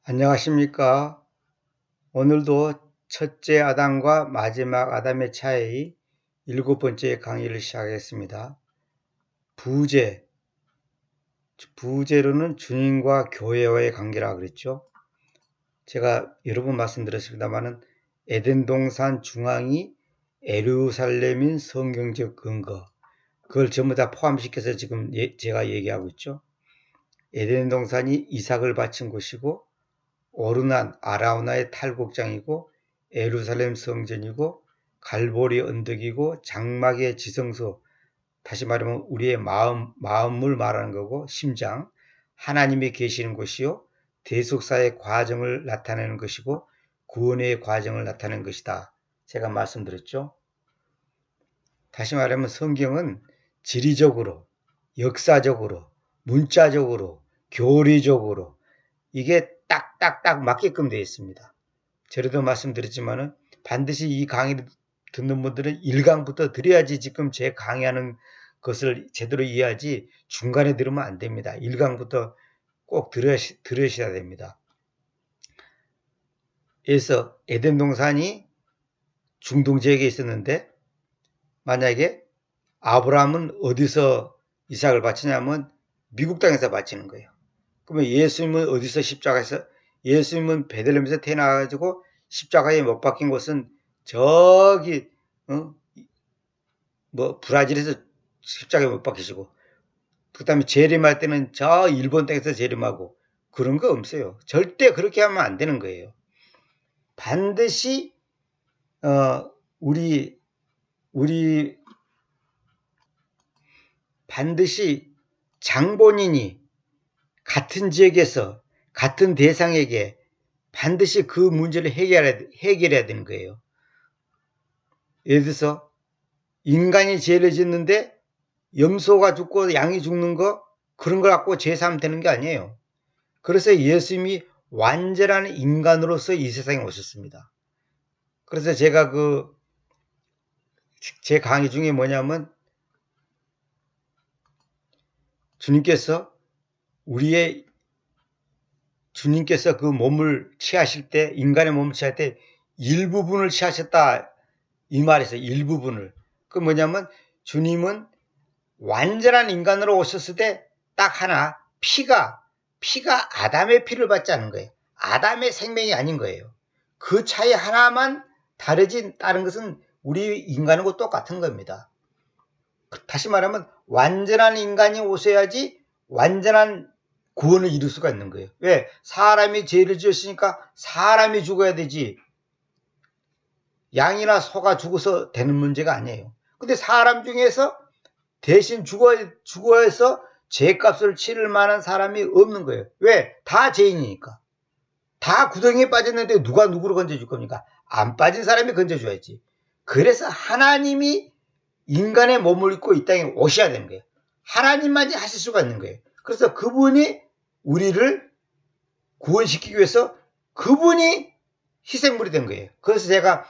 안녕하십니까. 오늘도 첫째 아담과 마지막 아담의 차이 7번째 강의를 시작하겠습니다. 부재로는 주님과 교회와의 관계라 그랬죠. 제가 여러 번 말씀드렸습니다만은 에덴 동산 중앙이 예루살렘인 성경적 근거, 그걸 전부 다 포함시켜서 지금 제가 얘기하고 있죠. 에덴 동산이 이삭을 바친 곳이고, 오르난 아라우나의 탈곡장이고, 예루살렘 성전이고, 갈보리 언덕이고, 장막의 지성소, 다시 말하면 우리의 마음을 말하는 거고, 심장, 하나님이 계시는 곳이요, 대속사의 과정을 나타내는 것이고, 구원의 과정을 나타내는 것이다. 제가 말씀드렸죠. 다시 말하면 성경은 지리적으로, 역사적으로, 문자적으로, 교리적으로 이게 딱딱딱 맞게끔 되어 있습니다. 전에도 말씀드렸지만은 반드시 이 강의를 듣는 분들은 1강부터 들어야지 지금 제 강의하는 것을 제대로 이해하지 중간에 들으면 안 됩니다. 1강부터 꼭 들으셔야 됩니다. 그래서 에덴 동산이 중동 지역에 있었는데, 만약에 아브라함은 어디서 이삭을 바치냐면 미국 땅에서 바치는 거예요. 그러면 예수님은 어디서 예수님은 베들레헴에서 태어나가지고 십자가에 못 박힌 곳은 저기 브라질에서 십자가에 못 박히시고, 그 다음에 재림할 때는 저 일본 땅에서 재림하고, 그런 거 없어요. 절대 그렇게 하면 안 되는 거예요. 반드시 반드시 장본인이 같은 지역에서 같은 대상에게 반드시 그 문제를 해결해야 되는 거예요. 예를 들어서 인간이 죄를 짓는데 염소가 죽고 양이 죽는 거, 그런 걸 갖고 죄 삼으면 되는 게 아니에요. 그래서 예수님이 완전한 인간으로서 이 세상에 오셨습니다. 그래서 제가 제 강의 중에 뭐냐면, 주님께서 그 몸을 취하실 때, 인간의 몸을 취할 때 일부분을 취하셨다, 이 말에서 일부분을. 그 뭐냐면 주님은 완전한 인간으로 오셨을 때 딱 하나, 피가 아담의 피를 받지 않은 거예요. 아담의 생명이 아닌 거예요. 그 차이 하나만 다르지 다른 것은 우리 인간하고 똑같은 겁니다. 다시 말하면 완전한 인간이 오셔야지 완전한 구원을 이룰 수가 있는 거예요. 왜? 사람이 죄를 지었으니까 사람이 죽어야 되지, 양이나 소가 죽어서 되는 문제가 아니에요. 근데 사람 중에서 대신 죽어서 죄값을 치를 만한 사람이 없는 거예요. 왜? 다 죄인이니까. 다 구덩이에 빠졌는데 누가 누구를 건져줄 겁니까? 안 빠진 사람이 건져줘야지. 그래서 하나님이 인간의 몸을 입고 이 땅에 오셔야 되는 거예요. 하나님만이 하실 수가 있는 거예요. 그래서 그분이 우리를 구원시키기 위해서 그분이 희생물이 된 거예요. 그래서 제가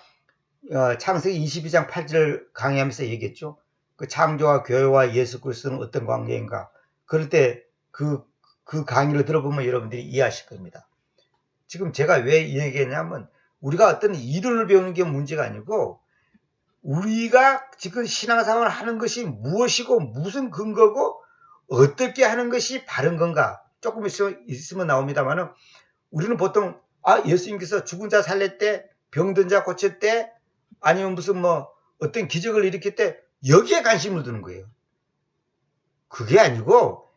창세기 22장 8절 강의하면서 얘기했죠. 그 창조와 교회와 예수 그리스도는 어떤 관계인가. 그럴 때 그 강의를 들어보면 여러분들이 이해하실 겁니다. 지금 제가 왜 이 얘기했냐면, 우리가 어떤 이론을 배우는 게 문제가 아니고, 우리가 지금 신앙생활을 하는 것이 무엇이고 무슨 근거고 어떻게 하는 것이 바른 건가. 조금 있으면 나옵니다만은, 우리는 보통 예수님께서 죽은 자 살렸대, 병든 자 고쳤대, 아니면 무슨 어떤 기적을 일으킬 때 여기에 관심을 두는 거예요. 그게 아니고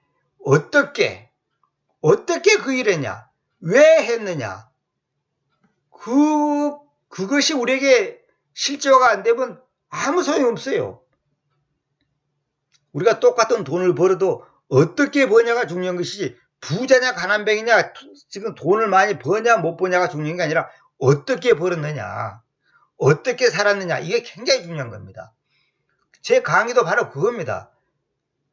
어떻게 그 일을 했냐, 왜 했느냐, 그것이 우리에게 실제화가 안 되면 아무 소용이 없어요. 우리가 똑같은 돈을 벌어도 어떻게 버냐가 중요한 것이지, 부자냐 가난뱅이냐, 지금 돈을 많이 버냐 못 버냐가 중요한 게 아니라 어떻게 벌었느냐, 어떻게 살았느냐, 이게 굉장히 중요한 겁니다. 제 강의도 바로 그겁니다.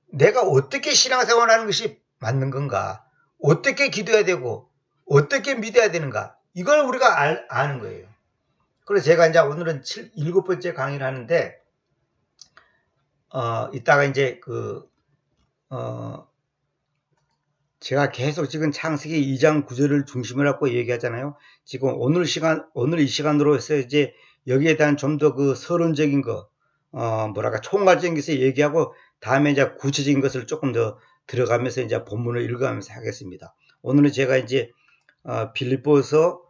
내가 어떻게 신앙생활을 하는 것이 맞는 건가, 어떻게 기도해야 되고 어떻게 믿어야 되는가, 이걸 우리가 아는 거예요. 그래서 제가 이제 오늘은 7번째 강의를 하는데, 이따가 이제 제가 계속 지금 창세기 2장 9절을 중심으로 하고 얘기하잖아요. 지금 오늘 이 시간으로 해서 이제 여기에 대한 좀 더 그 서론적인 거, 뭐랄까, 총괄적인 것을 얘기하고 다음에 이제 구체적인 것을 조금 더 들어가면서 이제 본문을 읽어가면서 하겠습니다. 오늘은 제가 이제, 빌립보서,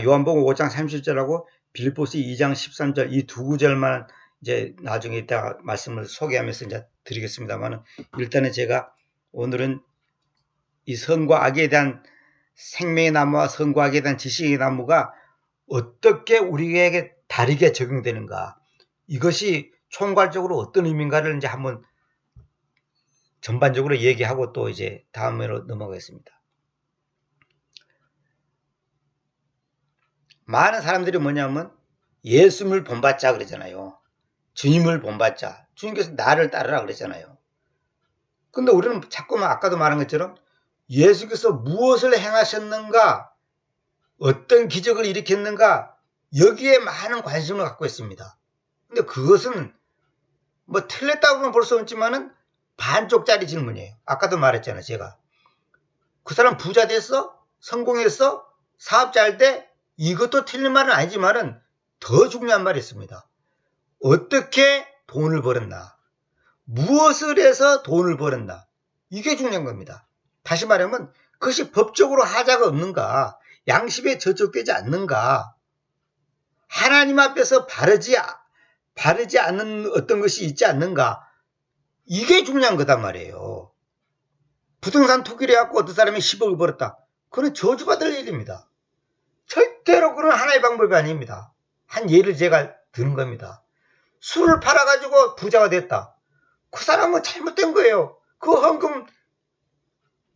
요한복음 5장 30절하고 빌립보서 2장 13절 이 두 구절만 이제 나중에 이따가 말씀을 소개하면서 이제 드리겠습니다만, 일단은 제가 오늘은 이 선과 악에 대한 생명의 나무와 선과 악에 대한 지식의 나무가 어떻게 우리에게 다르게 적용되는가, 이것이 총괄적으로 어떤 의미인가를 이제 한번 전반적으로 얘기하고 또 이제 다음으로 넘어가겠습니다. 많은 사람들이 뭐냐면 예수님을 본받자 그러잖아요. 주님을 본받자. 주님께서 나를 따르라 그러잖아요. 근데 우리는 자꾸만 아까도 말한 것처럼 예수께서 무엇을 행하셨는가, 어떤 기적을 일으켰는가, 여기에 많은 관심을 갖고 있습니다. 근데 그것은 뭐 틀렸다고는 볼 수 없지만은 반쪽짜리 질문이에요. 아까도 말했잖아요. 제가 그 사람 부자 됐어? 성공했어? 사업자 할 때? 이것도 틀린 말은 아니지만은 더 중요한 말이 있습니다. 어떻게 돈을 벌었나, 무엇을 해서 돈을 벌었나, 이게 중요한 겁니다. 다시 말하면 그것이 법적으로 하자가 없는가, 양심에 저촉되지 않는가, 하나님 앞에서 바르지 않는 어떤 것이 있지 않는가, 이게 중요한 거단 말이에요. 부동산 투기를 해갖고 어떤 사람이 10억을 벌었다. 그건 저주받을 일입니다. 절대로 그런 하나의 방법이 아닙니다. 한 예를 제가 드는 겁니다. 술을 팔아가지고 부자가 됐다. 그 사람은 잘못된 거예요. 그 헌금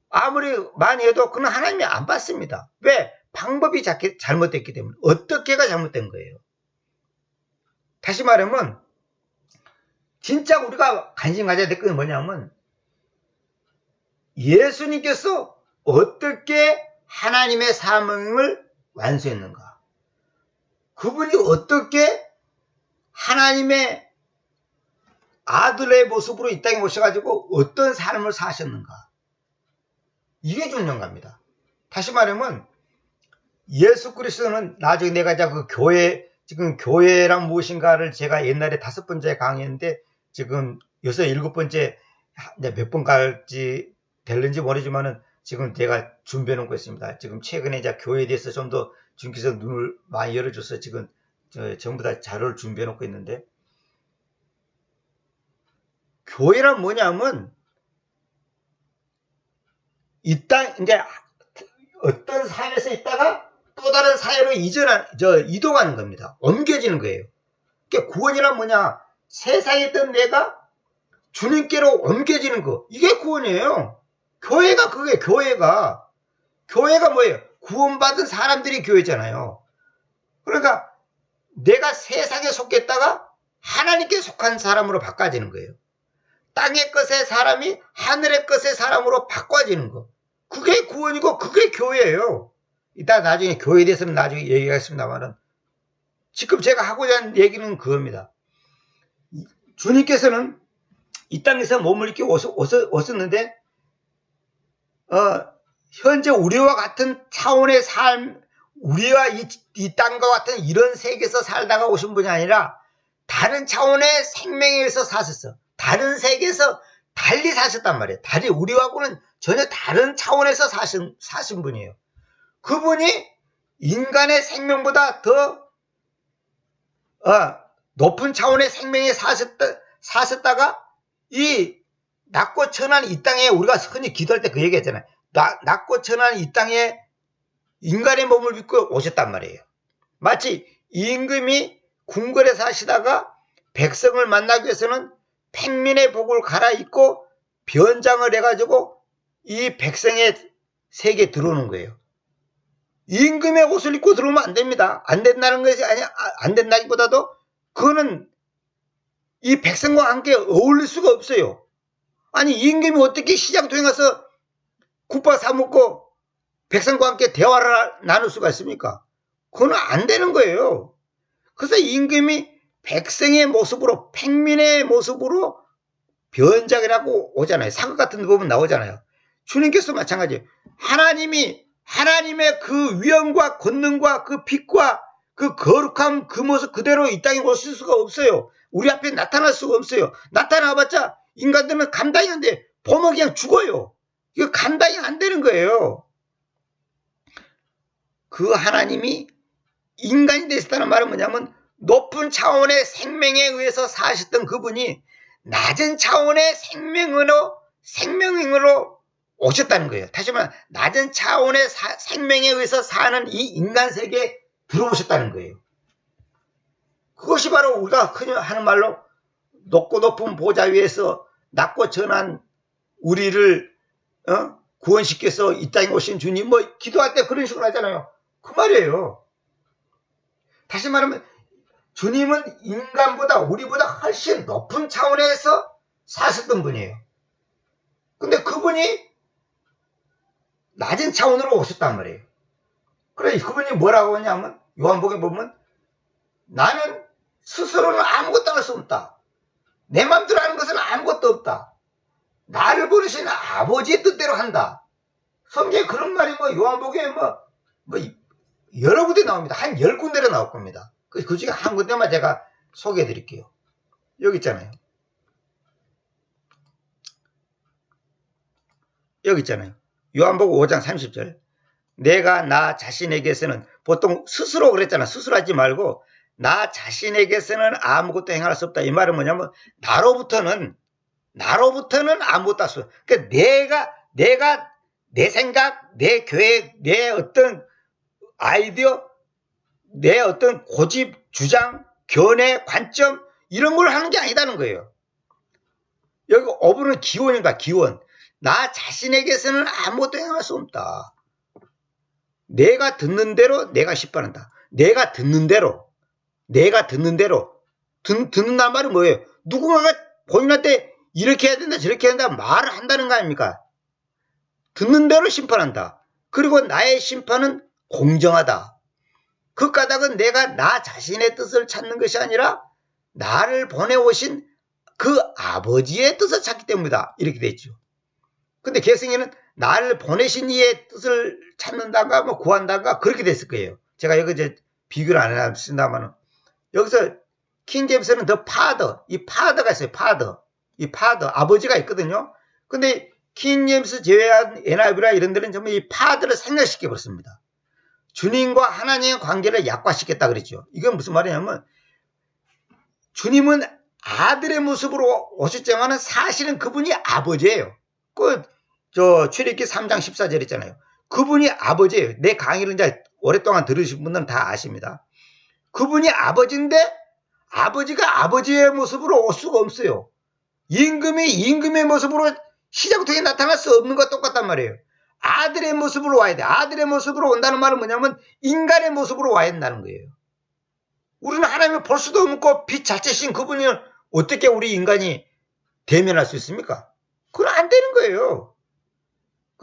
아무리 많이 해도 그건 하나님이 안 받습니다. 왜? 방법이 잘못됐기 때문에. 어떻게가 잘못된 거예요. 다시 말하면 진짜 우리가 관심 가져야 될 건 뭐냐면 예수님께서 어떻게 하나님의 사명을 완수했는가, 그분이 어떻게 하나님의 아들의 모습으로 이 땅에 오셔가지고 어떤 삶을 사셨는가, 이게 중요한 겁니다. 다시 말하면 예수 그리스도는 나중에 내가 이제 그 지금 교회란 무엇인가를 제가 옛날에 5번째 강의했는데 지금 6, 7번째 몇 번 갈지 될는지 모르지만은 지금 제가 준비해 놓고 있습니다. 지금 최근에 이제 교회에 대해서 좀 더 주님께서 눈을 많이 열어줘서 지금 전부 다 자료를 준비해 놓고 있는데, 교회란 뭐냐면 이 땅 이제 어떤 사회에서 있다가 또 다른 사회로 이동하는 겁니다. 옮겨지는 거예요. 그러니까 구원이란 뭐냐, 세상에 있던 내가 주님께로 옮겨지는 거, 이게 구원이에요. 교회가 그게 교회가 뭐예요? 구원받은 사람들이 교회잖아요. 그러니까 내가 세상에 속했다가 하나님께 속한 사람으로 바꿔지는 거예요. 땅의 것의 사람이 하늘의 것의 사람으로 바꿔지는 거, 그게 구원이고 그게 교회예요. 이따 나중에 교회에 대해서는 나중에 얘기하겠습니다만은 지금 제가 하고자 하는 얘기는 그겁니다. 주님께서는 이 땅에서 몸을 이렇게 오셨는데 현재 우리와 같은 차원의 삶, 우리와 이 땅과 같은 이런 세계에서 살다가 오신 분이 아니라 다른 차원의 생명에서 사셨어. 다른 세계에서 달리 사셨단 말이에요. 우리하고는 전혀 다른 차원에서 사신 분이에요. 그분이 인간의 생명보다 더 높은 차원의 생명에 사셨다가 이 낮고 천한 이 땅에, 우리가 흔히 기도할 때 그 얘기했잖아요. 낮고 천한 이 땅에 인간의 몸을 입고 오셨단 말이에요. 마치 임금이 궁궐에 사시다가 백성을 만나기 위해서는 팽민의 복을 갈아입고 변장을 해가지고 이 백성의 세계에 들어오는 거예요. 임금의 옷을 입고 들어오면 안 됩니다. 안 된다는 것이 아니야. 안 된다기보다도 그거는 이 백성과 함께 어울릴 수가 없어요. 아니, 임금이 어떻게 시장통에 가서 국밥 사 먹고 백성과 함께 대화를 나눌 수가 있습니까? 그건 안 되는 거예요. 그래서 임금이 백성의 모습으로, 팽민의 모습으로 변작이라고 오잖아요. 사극 같은 데 보면 나오잖아요. 주님께서 마찬가지예요. 하나님의 그 위엄과 권능과 그 빛과 그 거룩함 그 모습 그대로 이 땅에 오실 수가 없어요. 우리 앞에 나타날 수가 없어요. 나타나봤자 인간들은 감당이 안 돼. 보면 그냥 죽어요. 이거 감당이 안 되는 거예요. 그 하나님이 인간이 되셨다는 말은 뭐냐면 높은 차원의 생명에 의해서 사셨던 그분이 낮은 차원의 생명으로 오셨다는 거예요. 다시 말하면 낮은 차원의 생명에 의해서 사는 이 인간 세계에 들어오셨다는 거예요. 그것이 바로 우리가 흔히 하는 말로 높고 높은 보좌 위에서 낮고 전한 우리를 구원시켜서 이 땅에 오신 주님, 뭐 기도할 때 그런 식으로 하잖아요. 그 말이에요. 다시 말하면 주님은 인간보다 우리보다 훨씬 높은 차원에서 사셨던 분이에요. 근데 그분이 낮은 차원으로 오셨단 말이에요. 그래 그분이 뭐라고 하냐면 요한복음에 보면 나는 스스로는 아무것도 할 수 없다. 내 맘대로 하는 것은 아무것도 없다. 나를 부르신 아버지의 뜻대로 한다. 성경에 그런 말이 뭐 요한복음에 뭐 여러 군데 나옵니다. 한 10군데로 나올 겁니다. 그 중에 한 군데만 제가 소개해 드릴게요. 여기 있잖아요. 여기 있잖아요. 요한복음 5장 30절. 내가 나 자신에게서는 보통 스스로 그랬잖아. 스스로 하지 말고 나 자신에게서는 아무것도 행할 수 없다. 이 말은 뭐냐면 나로부터는 아무것도 할 수 없다. 그러니까 내가 내 생각, 내 계획, 내 어떤 아이디어, 내 어떤 고집, 주장, 견해, 관점 이런 걸 하는 게 아니다는 거예요. 여기 어부는 기원인가 기원. 나 자신에게서는 아무것도 행할 수 없다. 내가 듣는 대로 내가 심판한다. 내가 듣는 대로 듣는다는 말은 뭐예요? 누군가가 본인한테 이렇게 해야 된다 저렇게 해야 된다 말을 한다는 거 아닙니까? 듣는 대로 심판한다. 그리고 나의 심판은 공정하다. 그 까닭은 내가 나 자신의 뜻을 찾는 것이 아니라 나를 보내오신 그 아버지의 뜻을 찾기 때문이다. 이렇게 돼 있죠. 근데 개성에는 나를 보내신 이의 뜻을 찾는다가 뭐 구한다가 그렇게 됐을 거예요. 제가 여기 이제 비교를 안 해놨습니다만 여기서 킹제임스는 더 파더, 이 파더가 있어요. 이 파더 아버지가 있거든요. 근데 킹제임스 제외한 NIV나 이런 데는 전부 이 파더를 생략시켜 버렸습니다. 주님과 하나님의 관계를 약화시켰다 그랬죠. 이건 무슨 말이냐면 주님은 아들의 모습으로 오셨지만 사실은 그분이 아버지예요. 출애굽기 3장 14절 있잖아요. 그분이 아버지예요. 내 강의를 이제 오랫동안 들으신 분들은 다 아십니다. 그분이 아버지인데 아버지가 아버지의 모습으로 올 수가 없어요. 임금이 임금의 모습으로 시작부터 나타날 수 없는 것과 똑같단 말이에요. 아들의 모습으로 와야 돼. 아들의 모습으로 온다는 말은 뭐냐면 인간의 모습으로 와야 된다는 거예요. 우리는 하나님을 볼 수도 없고 빛 자체신 그분이 어떻게 우리 인간이 대면할 수 있습니까? 그건 안 되는 거예요.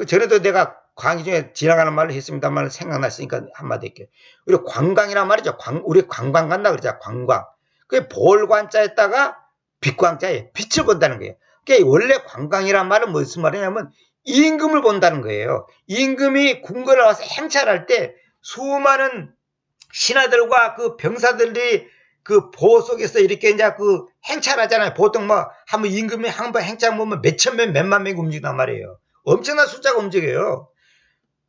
전에도 내가 강의 중에 지나가는 말을 했습니다만 생각났으니까 한마디 할게요. 우리 관광이란 말이죠. 우리 관광 간다 그러잖아. 관광. 그게 볼관자에다가 빛광자에 빛을 본다는 거예요. 그러니까 원래 관광이란 말은 무슨 말이냐면 임금을 본다는 거예요. 임금이 궁궐에 와서 행차할 때 수많은 신하들과 그 병사들이 그 보호 속에서 이렇게 이제 그 행차를 하잖아요. 보통 뭐 한번 임금이 한번 행차 보면 몇천 명, 몇만 명이 움직인단 말이에요. 엄청난 숫자가 움직여요.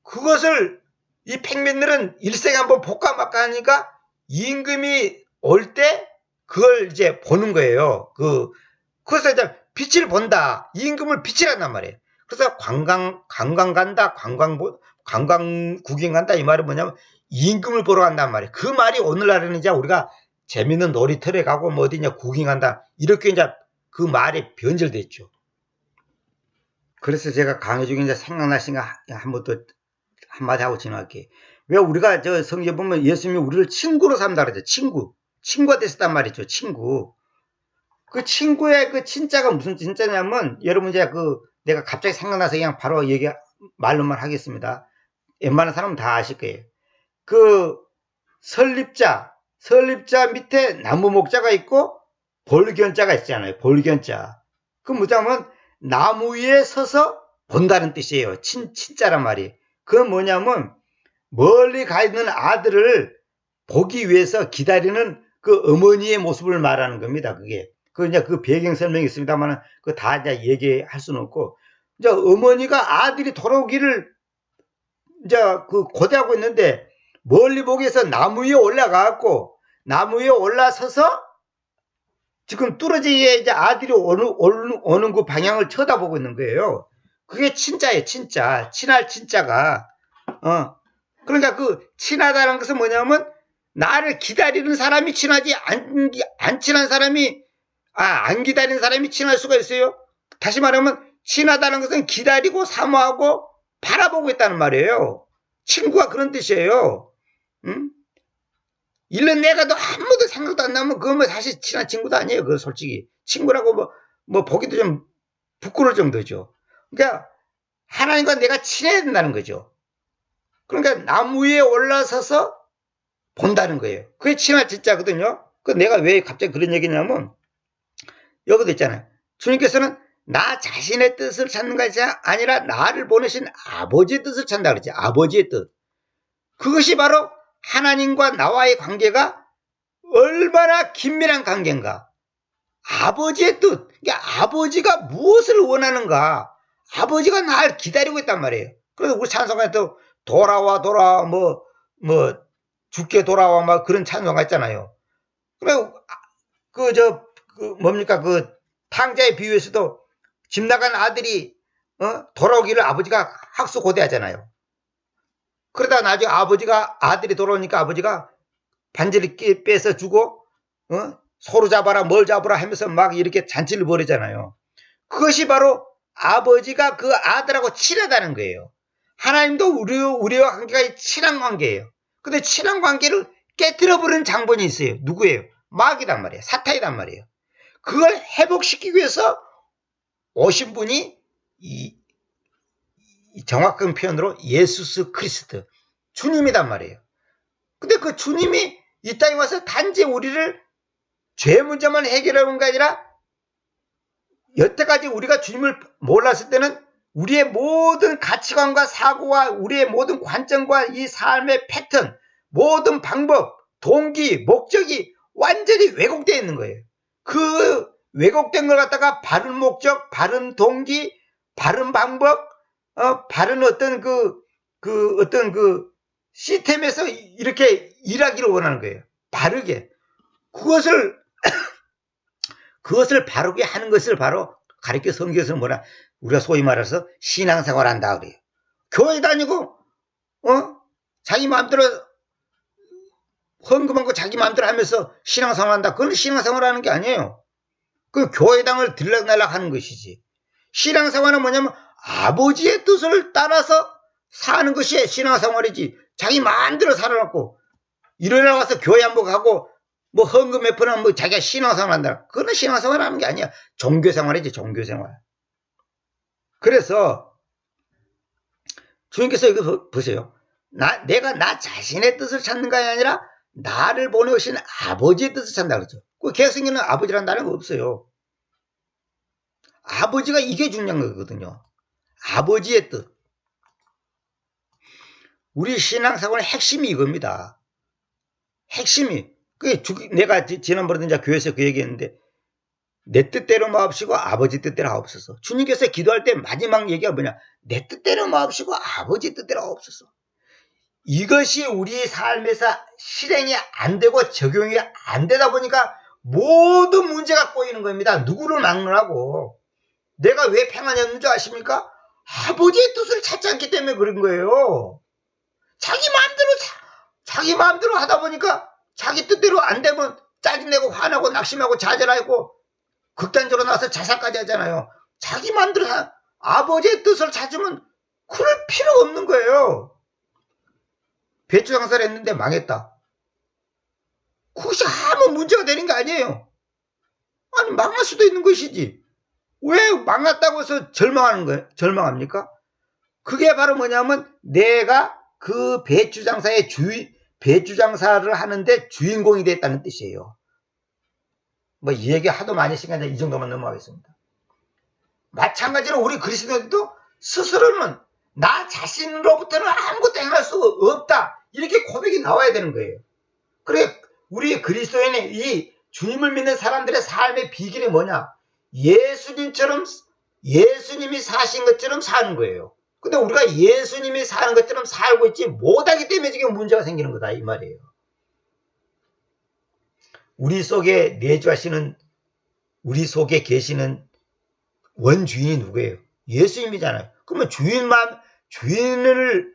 그것을 이 팽민들은 일생에 한번 볼까 말까 하니까 임금이 올 때 그걸 이제 보는 거예요. 그래서 이제 빛을 본다. 임금을 빛을 한단 말이에요. 그래서 관광 간다, 관광 구경 간다. 이 말은 뭐냐면 임금을 보러 간단 말이에요. 그 말이 오늘날에는 이제 우리가 재밌는 놀이터에 가고 뭐 어디냐 구경한다. 이렇게 이제 그 말이 변질됐죠. 그래서 제가 강의 중에 이제 생각나시니까 한번 또 한마디 하고 지나갈게요. 왜 우리가 저 성경에 보면 예수님이 우리를 친구로 삼다 그러죠. 친구가 됐었단 말이죠. 친구. 그 친구의 그 친자가 무슨 진짜냐면 여러분 이제 내가 갑자기 생각나서 그냥 바로 말로만 하겠습니다. 웬만한 사람은 다 아실 거예요. 설립자 밑에 나무 목자가 있고 볼견자가 있잖아요. 볼견자. 그 뭐냐면 나무 위에 서서 본다는 뜻이에요. 친자란 말이. 그건 뭐냐면 멀리 가 있는 아들을 보기 위해서 기다리는 그 어머니의 모습을 말하는 겁니다. 그게. 그 이제 그 배경 설명이 있습니다만 그 다 이제 얘기할 수는 없고, 이제 어머니가 아들이 돌아오기를 이제 그 고대하고 있는데 멀리 보기 위해서 나무 위에 올라가갖고 나무 위에 올라서서 지금 뚜러지게 이제 아들이 오는 그 방향을 쳐다보고 있는 거예요. 그게 친자예요, 친자. 친할 친자가. 그러니까 그 친하다는 것은 뭐냐면 나를 기다리는 사람이 친하지 안 친한 사람이 안 기다리는 사람이 친할 수가 있어요. 다시 말하면 친하다는 것은 기다리고 사모하고 바라보고 있다는 말이에요. 친구가 그런 뜻이에요. 응? 1년 내가도 아무도 생각도 안 나면 그건 뭐 사실 친한 친구도 아니에요. 그거 솔직히 친구라고 뭐 보기도 좀 부끄러울 정도죠. 그러니까 하나님과 내가 친해야 된다는 거죠. 그러니까 나무 위에 올라서서 본다는 거예요. 그게 친한 진짜거든요. 그 내가 왜 갑자기 그런 얘기냐면 여기도 있잖아요. 주님께서는 나 자신의 뜻을 찾는 것이 아니라 나를 보내신 아버지의 뜻을 찾는다 그러지. 아버지의 뜻. 그것이 바로 하나님과 나와의 관계가 얼마나 긴밀한 관계인가. 아버지의 뜻. 그러니까 아버지가 무엇을 원하는가. 아버지가 날 기다리고 있단 말이에요. 그래서 우리 찬송가에 또 돌아와 죽게 돌아와 막 그런 찬송가 있잖아요. 그리고 뭡니까 그 탕자의 비유에서도 집 나간 아들이 돌아오기를 아버지가 학수고대하잖아요. 그러다 나중에 아들이 돌아오니까 아버지가 반지를 빼서 주고 소로 잡아라 뭘 잡아라 하면서 막 이렇게 잔치를 벌이잖아요. 그것이 바로 아버지가 그 아들하고 친하다는 거예요. 하나님도 우리와 관계가 친한 관계예요. 근데 친한 관계를 깨뜨려버리는 장본이 있어요. 누구예요? 마귀단 말이에요. 사탄이단 말이에요. 그걸 회복시키기 위해서 오신 분이 이 정확한 표현으로 예수스 크리스트 주님이단 말이에요. 근데 그 주님이 이 땅에 와서 단지 우리를 죄 문제만 해결하는 게 아니라 여태까지 우리가 주님을 몰랐을 때는 우리의 모든 가치관과 사고와 우리의 모든 관점과 이 삶의 패턴, 모든 방법, 동기, 목적이 완전히 왜곡되어 있는 거예요. 그 왜곡된 걸 갖다가 바른 목적, 바른 동기, 바른 방법, 바른 어떤 어떤 시스템에서 이렇게 일하기를 원하는 거예요. 바르게. 그것을 바르게 하는 것을 바로 가르쳐 성경에서는 우리가 소위 말해서 신앙생활 한다 그래요. 교회 다니고, 자기 마음대로 헌금한 거 자기 마음대로 하면서 신앙생활 한다. 그건 신앙생활 하는 게 아니에요. 그 교회당을 들락날락 하는 것이지. 신앙생활은 뭐냐면 아버지의 뜻을 따라서 사는 것이 신앙생활이지. 자기 마음대로 살아갖고 일요일에 와서 교회 한번 가고 뭐 헌금 몇 푼 하면 자기가 신앙생활 한다. 그건 신앙생활 하는 게 아니야. 종교생활이지, 종교생활. 그래서 주님께서 이거 보세요. 내가 나 자신의 뜻을 찾는 것이 아니라 나를 보내오신 아버지의 뜻을 찾는다 그러죠. 그 개성에는 아버지라는 단어가 없어요. 아버지가 이게 중요한 거거든요. 아버지의 뜻. 우리 신앙생활의 핵심이 이겁니다. 핵심이. 내가 지난번에 이제 교회에서 그 얘기했는데 내 뜻대로 마옵시고 아버지 뜻대로 하옵소서. 주님께서 기도할 때 마지막 얘기가 뭐냐? 내 뜻대로 마옵시고 아버지 뜻대로 하옵소서. 이것이 우리 삶에서 실행이 안 되고 적용이 안 되다 보니까 모든 문제가 꼬이는 겁니다. 누구를 막느라고. 내가 왜 평안이 없는 줄 아십니까? 아버지의 뜻을 찾지 않기 때문에 그런 거예요. 자기 마음대로 하다 보니까 자기 뜻대로 안 되면 짜증내고 화나고 낙심하고 좌절하고 극단적으로 나와서 자살까지 하잖아요. 자기 마음대로 아버지의 뜻을 찾으면 그럴 필요가 없는 거예요. 배추 장사를 했는데 망했다. 그것이 아무 문제가 되는 게 아니에요. 아니 망할 수도 있는 것이지. 왜 망했다고 해서 절망하는 거예요? 절망합니까? 그게 바로 뭐냐면 내가 그 배추 장사를 하는데 주인공이 됐다는 뜻이에요. 뭐 이 얘기 하도 많이 시간인데 이 정도만 넘어가겠습니다. 마찬가지로 우리 그리스도인도 스스로는 나 자신으로부터는 아무것도 행할 수 없다. 이렇게 고백이 나와야 되는 거예요. 그래, 우리 그리스도인의 이 주님을 믿는 사람들의 삶의 비결이 뭐냐? 예수님이 사신 것처럼 사는 거예요. 근데 우리가 예수님이 사는 것처럼 살고 있지 못하기 때문에 지금 문제가 생기는 거다, 이 말이에요. 우리 속에 내주하시는, 우리 속에 계시는 원주인이 누구예요? 예수님이잖아요. 그러면 주인을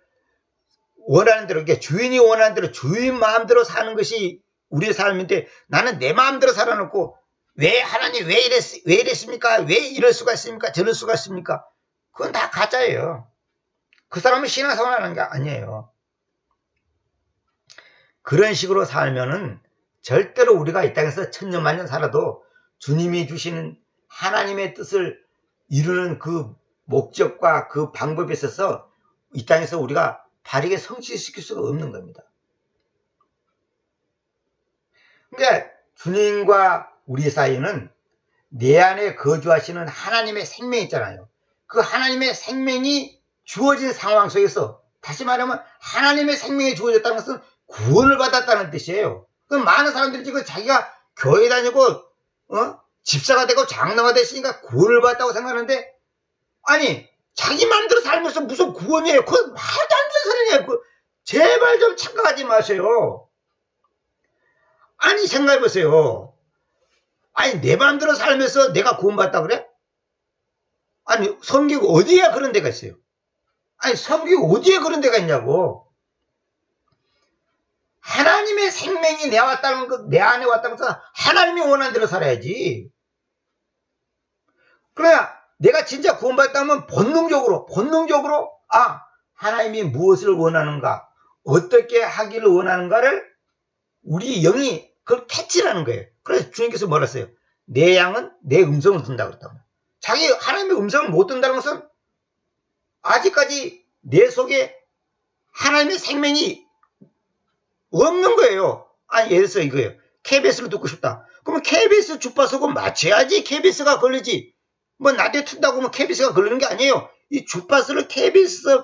원하는 대로, 그러니까 주인이 원하는 대로 주인 마음대로 사는 것이 우리의 삶인데, 나는 내 마음대로 살아놓고 왜 하나님 왜 이랬습니까? 왜 이럴 수가 있습니까? 저럴 수가 있습니까? 그건 다 가짜예요. 그 사람은 신앙생활 하는 게 아니에요. 그런 식으로 살면은 절대로 우리가 이 땅에서 천년만년 살아도 주님이 주시는 하나님의 뜻을 이루는 그 목적과 그 방법에 있어서 이 땅에서 우리가 바르게 성취시킬 수가 없는 겁니다. 그러니까 주님과 우리 사이는 내 안에 거주하시는 하나님의 생명이 있잖아요. 그 하나님의 생명이 주어진 상황 속에서, 다시 말하면 하나님의 생명이 주어졌다는 것은 구원을 받았다는 뜻이에요. 그럼 많은 사람들이 지금 자기가 교회 다니고 집사가 되고 장로가 됐으니까 구원을 받았다고 생각하는데, 아니 자기 마음대로 살면서 무슨 구원이에요? 그건 말도 안 되는 소리예요. 제발 좀 착각하지 마세요. 아니 생각해보세요. 아니 내 마음대로 살면서 내가 구원받았다 그래? 아니 성경 어디에 그런 데가 있어요? 아니 성경 어디에 그런 데가 있냐고. 하나님의 생명이 내 안에 왔다는 것은 하나님이 원하는 대로 살아야지. 그래야 내가 진짜 구원받았다면 본능적으로 하나님이 무엇을 원하는가, 어떻게 하기를 원하는가를 우리 영이 그걸 캐치하는 거예요. 그래서 주님께서 뭐라 했어요? 내 양은 내 음성을 듣는다 그랬단 말이에요. 자기 하나님의 음성을 못 듣는다는 것은 아직까지 내 속에 하나님의 생명이 없는 거예요. 아니 예를 들어서 이거예요. KBS를 듣고 싶다. 그러면 KBS 주파수고 맞춰야지 KBS가 걸리지. 뭐 나한테 튼다고 하면 KBS가 걸리는 게 아니에요. 이 주파수를 KBS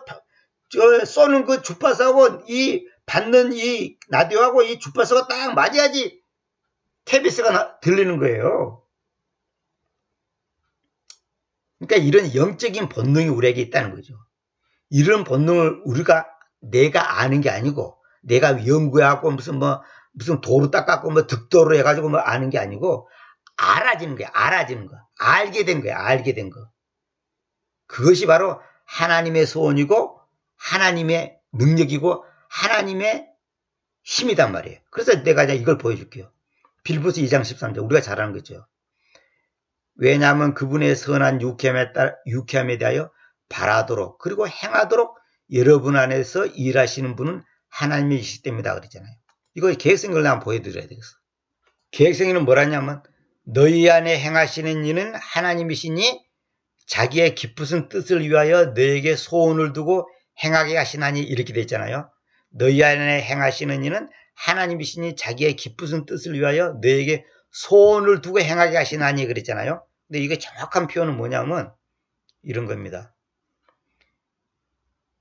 쏘는 그 주파수하고 이 받는 이 라디오하고 이 주파수가 딱 맞아야지 KBS가 들리는 거예요. 그러니까 이런 영적인 본능이 우리에게 있다는 거죠. 이런 본능을 내가 아는 게 아니고, 내가 연구하고 무슨 도로 닦았고 득도로 해가지고 아는 게 아니고, 알아지는 거야. 알게 된 거. 그것이 바로 하나님의 소원이고 하나님의 능력이고 하나님의 힘이단 말이에요. 그래서 내가 이걸 보여줄게요. 빌립보서 2장 13절, 우리가 잘 아는 거죠. 왜냐하면 그분의 선한 유쾌함에 대하여 바라도록 그리고 행하도록 여러분 안에서 일하시는 분은 하나님이시기 때문이다 그랬잖아요. 이거 계획성을 한번 보여드려야 되겠어. 계획성에는 뭐라냐면 너희 안에 행하시는 이는 하나님이시니 자기의 깊으신 뜻을 위하여 너에게 소원을 두고 행하게 하시나니, 이렇게 돼 있잖아요. 너희 안에 행하시는 이는 하나님이시니 자기의 깊으신 뜻을 위하여 너에게 소원을 두고 행하게 하시나니 그랬잖아요. 근데 이게 정확한 표현은 뭐냐면 이런 겁니다.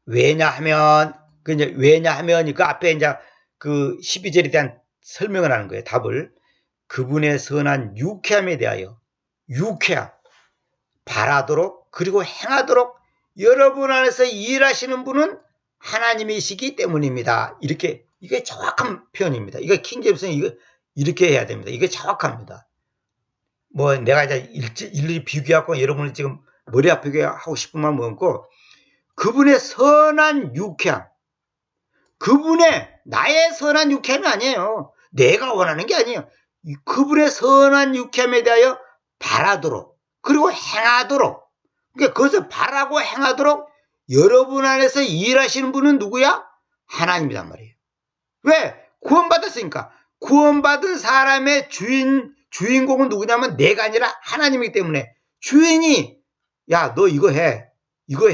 왜냐하면 그 앞에 이제 그 12절에 대한 설명을 하는 거예요. 답을. 그분의 선한 유쾌함에 대하여 바라도록 그리고 행하도록 여러분 안에서 일하시는 분은 하나님이시기 때문입니다. 이게 정확한 표현입니다. 이거 킹제임스는 이렇게 해야 됩니다. 이게 정확합니다. 내가 이제 일일이 비교하고 여러분을 지금 머리 아프게 하고 싶은 마음 먹고, 그분의 선한 유쾌함, 나의 선한 유쾌함이 아니에요. 내가 원하는 게 아니에요. 그분의 선한 유쾌함에 대하여 바라도록 그리고 행하도록, 그러니까 그것을 바라고 행하도록 여러분 안에서 일하시는 분은 누구야? 하나님이란 말이에요. 왜? 구원받았으니까. 구원받은 사람의 주인공은 누구냐면 내가 아니라 하나님이기 때문에, 주인이 야 너 이거 해, 이걸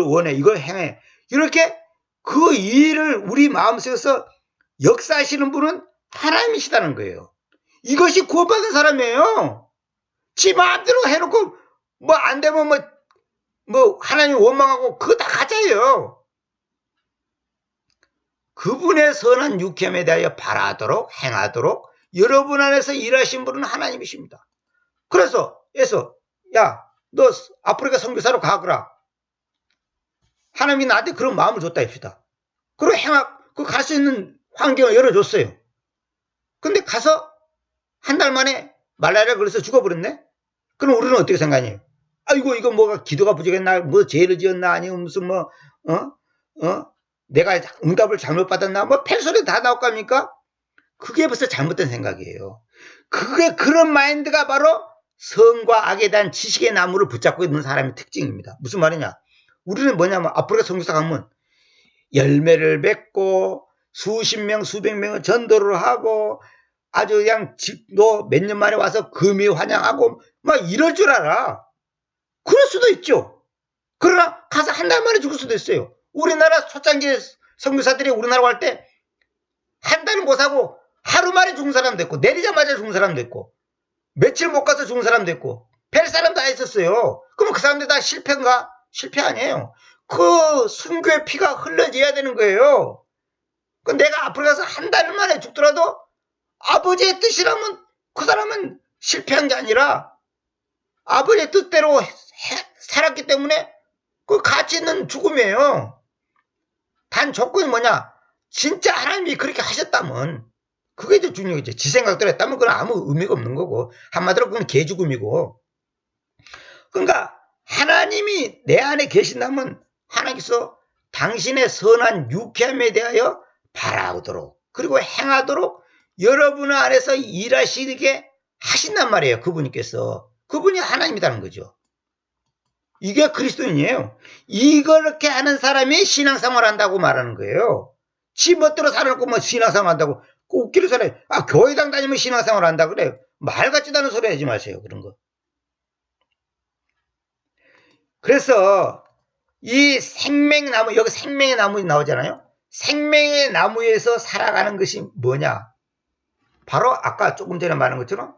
원해, 이걸 행해, 이렇게 그 일을 우리 마음속에서 역사하시는 분은 하나님이시다는 거예요. 이것이 구원받은 사람이에요. 지 마음대로 해놓고 뭐 안 되면 뭐 하나님 원망하고 그거 다 가짜예요. 그분의 선한 유캠에 대하여 바라도록 행하도록 여러분 안에서 일하신 분은 하나님이십니다. 그래서 야, 너 아프리카 선교사로 가거라. 하나님이 나한테 그런 마음을 줬다 합시다. 그리고 갈 수 있는 환경을 열어줬어요. 근데 가서 한 달 만에 말라리아 걸려서 죽어버렸네? 그럼 우리는 어떻게 생각해요? 아이고, 이거 뭐가 기도가 부족했나? 뭐 죄를 지었나? 아니면 무슨 내가 응답을 잘못 받았나? 뭐 펠소리 다 나올 겁니까? 그게 벌써 잘못된 생각이에요. 그런 마인드가 바로 선과 악에 대한 지식의 나무를 붙잡고 있는 사람의 특징입니다. 무슨 말이냐? 우리는 뭐냐면 아프리카 선교사 가면 열매를 맺고 수십 명, 수백 명을 전도를 하고 아주 그냥 너 몇 년 만에 와서 금이 환영하고 막 이럴 줄 알아. 그럴 수도 있죠. 그러나 가서 한 달 만에 죽을 수도 있어요. 우리나라 초창기 선교사들이 우리나라 갈 때 한 달은 못 하고 하루 만에 죽은 사람도 있고 내리자마자 죽은 사람도 있고 며칠 못 가서 죽은 사람도 있고 별 사람 다 있었어요. 그럼 그 사람들 다 실패인가? 실패 아니에요. 그 순교의 피가 흘러져야 되는 거예요. 내가 앞으로 가서 한 달 만에 죽더라도 아버지의 뜻이라면 그 사람은 실패한 게 아니라 아버지의 뜻대로 살았기 때문에 그 가치 있는 죽음이에요. 단 조건이 뭐냐? 진짜 하나님이 그렇게 하셨다면 그게 이제 중요하죠. 지 생각대로 했다면 그건 아무 의미가 없는 거고 한마디로 그건 개죽음이고. 그러니까 하나님이 내 안에 계신다면 하나님께서 당신의 선한 유쾌함에 대하여 바라보도록 그리고 행하도록 여러분 안에서 일하시게 하신단 말이에요. 그분이 하나님이라는 거죠. 이게 그리스도인이에요. 이렇게 하는 사람이 신앙생활 한다고 말하는 거예요. 지 멋대로 살아놓고 뭐 신앙생활 한다고 웃기는 소리. 교회당 다니면 신앙생활 한다 그래요. 말 같지도 않은 소리 하지 마세요. 그런 거. 그래서 이 생명나무, 여기 생명의 나무 나오잖아요. 생명의 나무에서 살아가는 것이 뭐냐? 바로 아까 조금 전에 말한 것처럼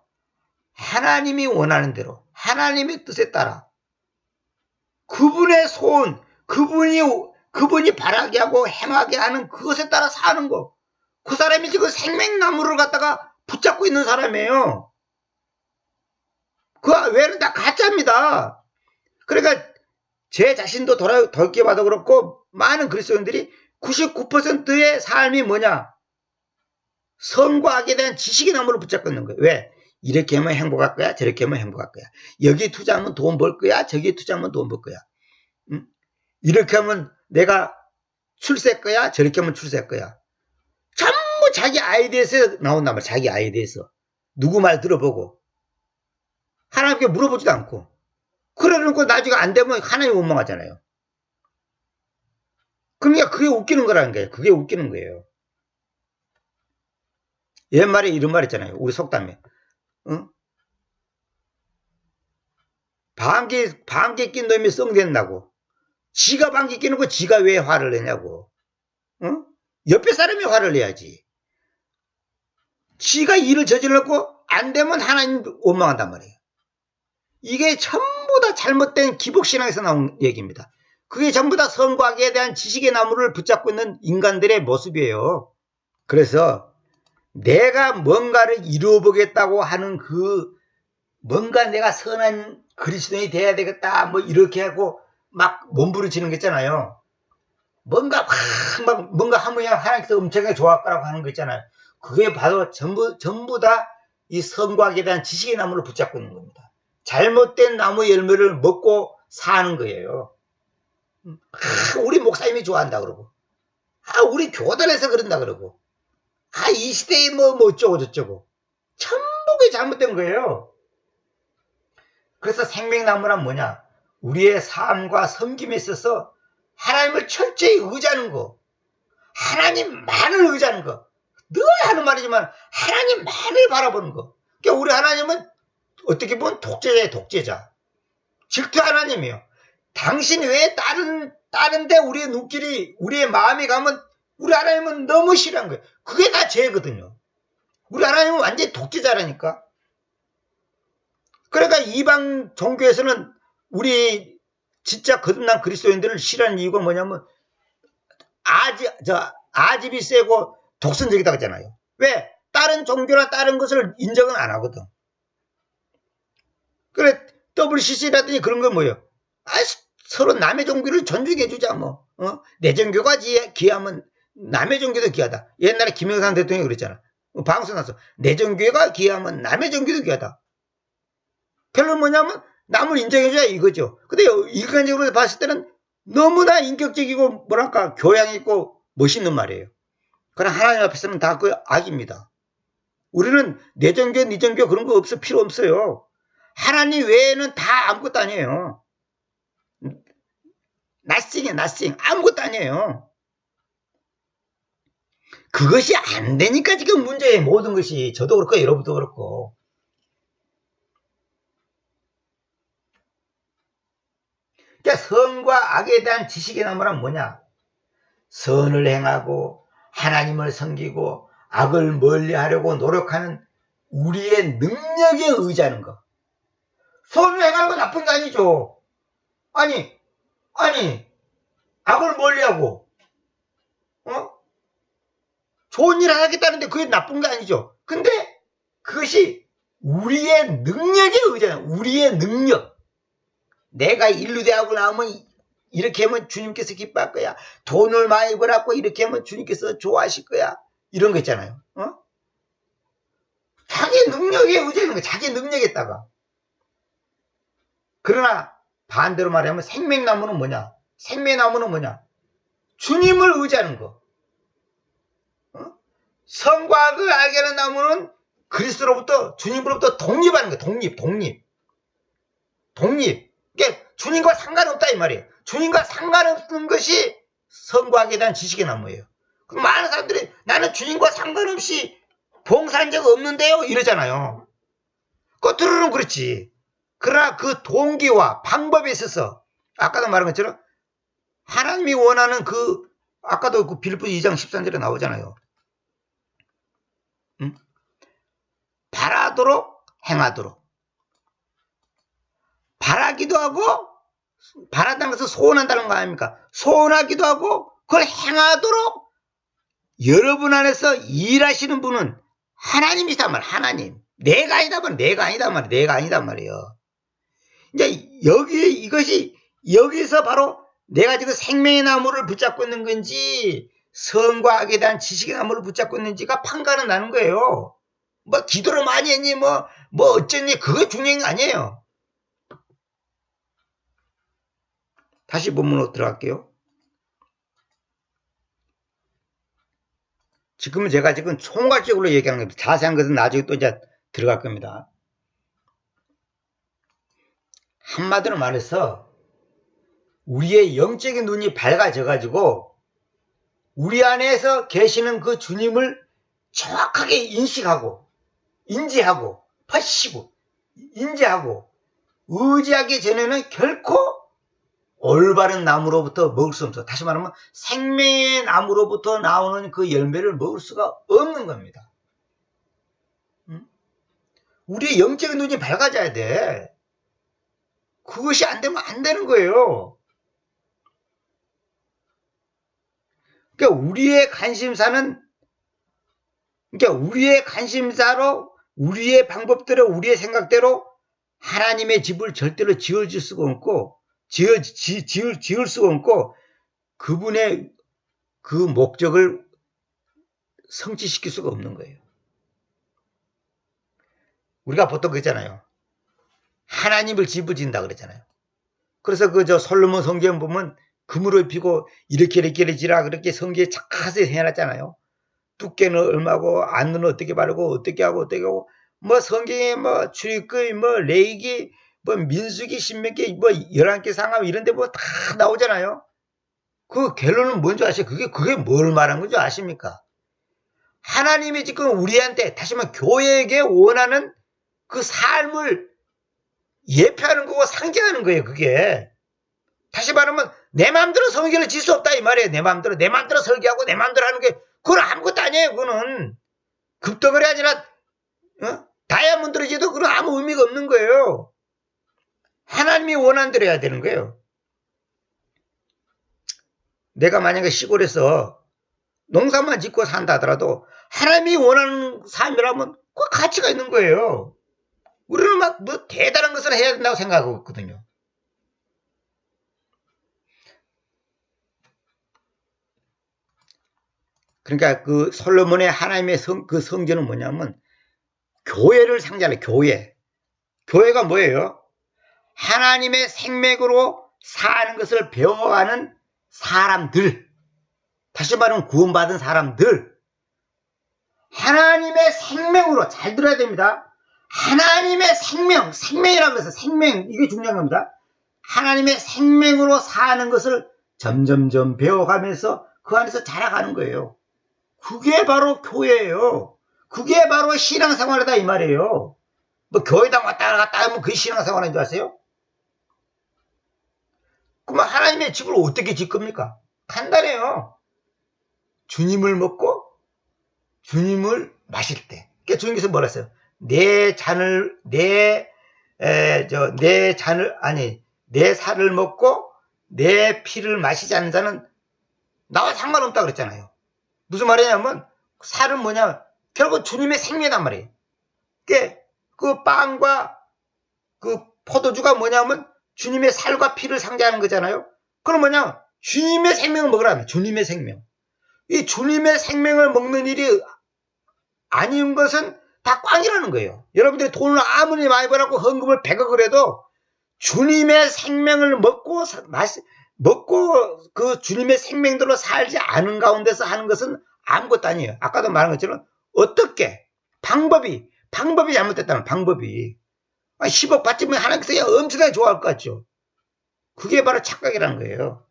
하나님이 원하는 대로 하나님의 뜻에 따라 그분의 소원, 그분이 바라게 하고 행하게 하는 그것에 따라 사는 거. 그 사람이 지금 생명나무를 갖다가 붙잡고 있는 사람이에요. 그 외에는 다 가짜입니다. 그러니까 제 자신도 돌이켜봐도 그렇고 많은 그리스도인들이 99%의 삶이 뭐냐? 선과 악에 대한 지식의 나무를 붙잡고 있는 거예요. 왜? 이렇게 하면 행복할 거야, 저렇게 하면 행복할 거야. 여기 투자하면 돈 벌 거야, 저기 투자하면 돈 벌 거야. 이렇게 하면 내가 출세할 거야, 저렇게 하면 출세할 거야. 전부 자기 아이디어에서 나온단 말이야. 자기 아이디어에서. 누구 말 들어보고. 하나님께 물어보지도 않고. 그러놓고 나중에 안 되면 하나님 원망하잖아요. 그러니까 그게 웃기는 거라는 거예요. 그게 웃기는 거예요. 옛말에 이런 말 있잖아요. 우리 속담에. 방귀 낀 놈이 썽된다고. 지가 방귀 끼는 거 지가 왜 화를 내냐고. 옆에 사람이 화를 내야지. 지가 일을 저질렀고 안 되면 하나님 원망한단 말이에요. 이게 전부 다 잘못된 기복신앙에서 나온 얘기입니다. 그게 전부 다 선과 악에 대한 지식의 나무를 붙잡고 있는 인간들의 모습이에요. 그래서 내가 뭔가를 이루어보겠다고 하는 뭔가 내가 선한 그리스도인이 돼야 되겠다 뭐 이렇게 하고 막 몸부림치는 거 있잖아요. 뭔가 하면 하나님께서 엄청나게 좋아할 거라고 하는 거 있잖아요. 그게 바로 전부 다 이 선과 악에 대한 지식의 나무를 붙잡고 있는 겁니다. 잘못된 나무 열매를 먹고 사는 거예요. 우리 목사님이 좋아한다 그러고 우리 교단에서 그런다 그러고 이 시대에 뭐 어쩌고 저쩌고 전부 그게 잘못된 거예요. 그래서 생명나무란 뭐냐? 우리의 삶과 섬김에 있어서 하나님을 철저히 의지하는 거, 하나님만을 의지하는 거. 늘 하는 말이지만 하나님만을 바라보는 거. 그러니까 우리 하나님은 어떻게 보면 독재자. 질투 하나님이에요. 당신 외에 다른데 우리의 눈길이, 우리의 마음이 가면 우리 하나님은 너무 싫어한 거예요. 그게 다 죄거든요. 우리 하나님은 완전히 독재자라니까. 그러니까 이방 종교에서는 우리 진짜 거듭난 그리스도인들을 싫어하는 이유가 뭐냐면 아집이 세고 독선적이다 그러잖아요. 왜? 다른 종교나 다른 것을 인정은 안 하거든. 그래 WCC라더니 그런 건 뭐예요? 서로 남의 종교를 존중해 주자 뭐. 내 종교가 귀하면 남의 종교도 귀하다. 옛날에 김영삼 대통령이 그랬잖아. 방송 나서 내 종교가 귀하면 남의 종교도 귀하다. 결론은 뭐냐면 남을 인정해줘야 이거죠. 근데 인간적으로 봤을 때는 너무나 인격적이고 뭐랄까 교양 있고 멋있는 말이에요. 그러나 하나님 앞에서는 다 그 악입니다. 우리는 내 종교, 네 종교 그런 거 필요 없어요. 하나님 외에는 다 아무것도 아니에요. nothing, 아무것도 아니에요. 그것이 안 되니까 지금 문제예요. 모든 것이. 저도 그렇고 여러분도 그렇고. 그러니까 선과 악에 대한 지식의 나무란 뭐냐? 선을 행하고 하나님을 섬기고 악을 멀리하려고 노력하는 우리의 능력에 의지하는 거. 선을 행하는 건 나쁜 게 아니죠. 아니 악을 멀리하고 좋은 일 하겠다는데 그게 나쁜 게 아니죠. 근데 그것이 우리의 능력에 의지하는 우리의 능력. 내가 인류대학을 나오면 이렇게 하면 주님께서 기뻐할 거야. 돈을 많이 벌었고 이렇게 하면 주님께서 좋아하실 거야. 이런 거 있잖아요. 자기 능력에 의지하는 거야. 자기 능력에다가. 그러나 반대로 말하면 생명나무는 뭐냐? 생명나무는 뭐냐? 주님을 의지하는 거. 선과 악을 알게 하는 나무는 그리스도로부터 주님으로부터 독립하는 거. 독립. 그러니까 주님과 상관없다 이 말이에요. 주님과 상관없는 것이 선과 악에 대한 지식의 나무예요. 많은 사람들이 나는 주님과 상관없이 봉사한 적 없는데요 이러잖아요. 겉으로는 그렇지. 그러나 그 동기와 방법에 있어서 아까도 말한 것처럼 하나님이 원하는 아까도 그 빌립보 2장 13절에 나오잖아요. 바라도록 행하도록. 바라기도 하고 바라다는 것은 소원한다는 거 아닙니까? 소원하기도 하고 그걸 행하도록 여러분 안에서 일하시는 분은 하나님이란 말이에요. 하나님. 내가 아니단 말이에요. 이제 이것이 여기서 바로 내가 지금 생명의 나무를 붙잡고 있는 건지 선과 악에 대한 지식의 나무를 붙잡고 있는지가 판가는 나는 거예요. 뭐 기도를 많이 했니 뭐 어쨌니 그거 중요한 게 아니에요. 다시 본문으로 들어갈게요. 지금은 제가 총괄적으로 얘기하는 겁니다. 자세한 것은 나중에 또 이제 들어갈 겁니다. 한마디로 말해서 우리의 영적인 눈이 밝아져 가지고 우리 안에서 계시는 그 주님을 정확하게 인식하고 인지하고 파시고 인지하고 의지하기 전에는 결코 올바른 나무로부터 먹을 수 없어. 다시 말하면 생명의 나무로부터 나오는 그 열매를 먹을 수가 없는 겁니다. 우리의 영적인 눈이 밝아져야 돼. 그것이 안 되면 안 되는 거예요. 그러니까 우리의 관심사로 우리의 방법대로 우리의 생각대로 하나님의 집을 절대로 지을 수가 없고 지을 수가 없고 그분의 그 목적을 성취시킬 수가 없는 거예요. 우리가 보통 그랬잖아요. 하나님을 집어진다 그랬잖아요. 그래서 솔로몬 성경 보면 금으로 입히고 이렇게 지라 그렇게 성경에 착하게 해놨잖아요. 두께는 얼마고 안은 어떻게 바르고 어떻게 하고 뭐 성경에 뭐 출애굽기 뭐 레위기 뭐 민수기 신명기 뭐 11개 상하고 이런 데 뭐 다 나오잖아요. 그 결론은 뭔지 아세요? 그게 뭘 말하는 건지 아십니까? 하나님이 지금 우리한테 다시 말하면 교회에게 원하는 그 삶을 예표하는 거고 상징하는 거예요. 그게 다시 말하면 내 마음대로 성경을 질 수 없다 이 말이에요. 내 마음대로 설계하고 내 마음대로 하는 게 그건 아무것도 아니에요. 그거는 급덕을 해야지나 다이아몬드로 지도 그건 아무 의미가 없는 거예요. 하나님이 원하는 대로 해야 되는 거예요. 내가 만약에 시골에서 농사만 짓고 산다 하더라도 하나님이 원하는 삶이라면 그 가치가 있는 거예요. 우리는 막 뭐 대단한 것을 해야 된다고 생각하고 있거든요. 그러니까 그 솔로몬의 하나님의 그 성전은 뭐냐면 교회를 상징하는 교회. 교회가 뭐예요? 하나님의 생맥으로 사는 것을 배워가는 사람들. 다시 말하면 구원받은 사람들. 하나님의 생명으로, 잘 들어야 됩니다. 하나님의 생명, 생명이라고 해서 생명, 이게 중요한 겁니다. 하나님의 생명으로 사는 것을 점점점 배워가면서 그 안에서 자라가는 거예요. 그게 바로 교회예요. 그게 바로 신앙생활이다 이 말이에요. 뭐 교회당 왔다 갔다 하면 그게 신앙생활인 줄 아세요? 그럼 하나님의 집을 어떻게 짓 겁니까? 간단해요. 주님을 먹고 주님을 마실 때. 그러니까 주님께서 뭐라 했어요? 내 살을 먹고 내 피를 마시지 않는 자는 나와 상관없다 그랬잖아요. 무슨 말이냐면 살은 뭐냐? 결국 주님의 생명이란 말이에요. 그 빵과 그 포도주가 뭐냐면 주님의 살과 피를 상징하는 거잖아요. 그럼 뭐냐? 주님의 생명을 먹으라면 주님의 생명. 이 주님의 생명을 먹는 일이 아닌 것은 다 꽝이라는 거예요. 여러분들이 돈을 아무리 많이 벌고 헌금을 100억을 해도 주님의 생명을 먹고 그 주님의 생명대로 살지 않은 가운데서 하는 것은 아무것도 아니에요. 아까도 말한 것처럼 어떻게 방법이 잘못됐다는 방법이 10억 받으면 하나님께서 엄청나게 좋아할 것 같죠. 그게 바로 착각이라는 거예요.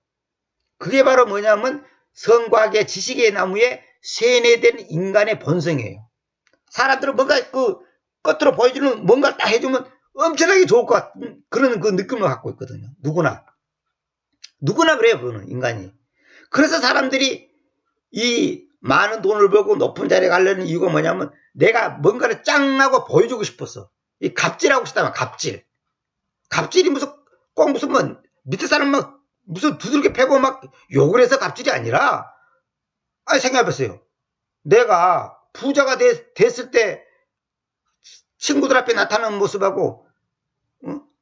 그게 바로 뭐냐면 성과학의 지식의 나무에 세뇌된 인간의 본성이에요. 사람들은 뭔가 그 겉으로 보여주는 뭔가 딱 해주면 엄청나게 좋을 것 같은 그런 그 느낌을 갖고 있거든요. 누구나 그래요. 그거는 인간이. 그래서 사람들이 이 많은 돈을 벌고 높은 자리에 가려는 이유가 뭐냐면 내가 뭔가를 짱나고 보여주고 싶었어. 이 갑질하고 싶다면 갑질이 무슨 뭐 밑에 사람 막 무슨 두들겨 패고 막 욕을 해서 갑질이 아니라 생각해보세요. 내가 부자가 됐을 때 친구들 앞에 나타나는 모습하고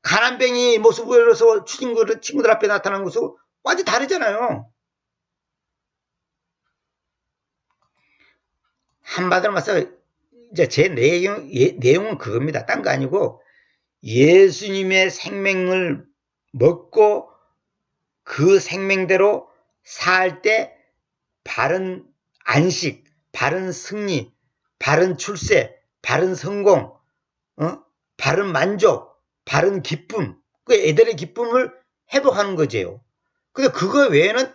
가난뱅이 모습으로서 친구들 앞에 나타나는 모습은 완전히 다르잖아요. 한마디로 말해서 이제 제 내용은 그겁니다. 딴 거 아니고 예수님의 생명을 먹고 그 생명대로 살 때 바른 안식, 바른 승리, 바른 출세, 바른 성공, 바른 만족, 바른 기쁨, 그 애들의 기쁨을 회복하는 거죠. 근데 그거 외에는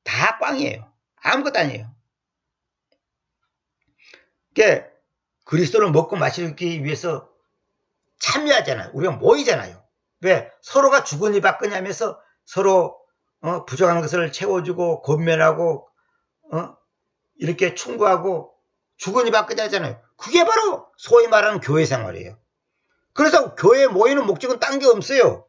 다 꽝이에요. 아무것도 아니에요. 그러니까 그리스도를 먹고 마시기 위해서 참여하잖아요. 우리가 모이잖아요. 왜? 서로가 주거니 받거니 하면서 서로 부족한 것을 채워주고 권면하고 이렇게 충고하고 주거니 받거니 하잖아요. 그게 바로 소위 말하는 교회 생활이에요. 그래서 교회에 모이는 목적은 딴 게 없어요.